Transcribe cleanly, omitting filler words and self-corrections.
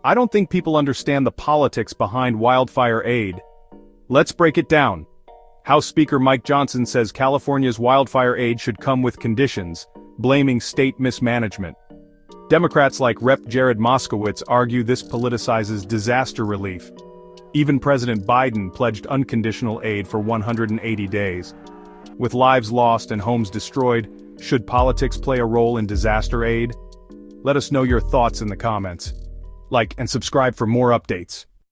I don't think people understand the politics behind wildfire aid. Let's break it down. House Speaker Mike Johnson says California's wildfire aid should come with conditions, blaming state mismanagement. Democrats like Rep. Jared Moskowitz argue this politicizes disaster relief. Even President Biden pledged unconditional aid for 180 days. With lives lost and homes destroyed, should politics play a role in disaster aid? Let us know your thoughts in the comments. Like and subscribe for more updates.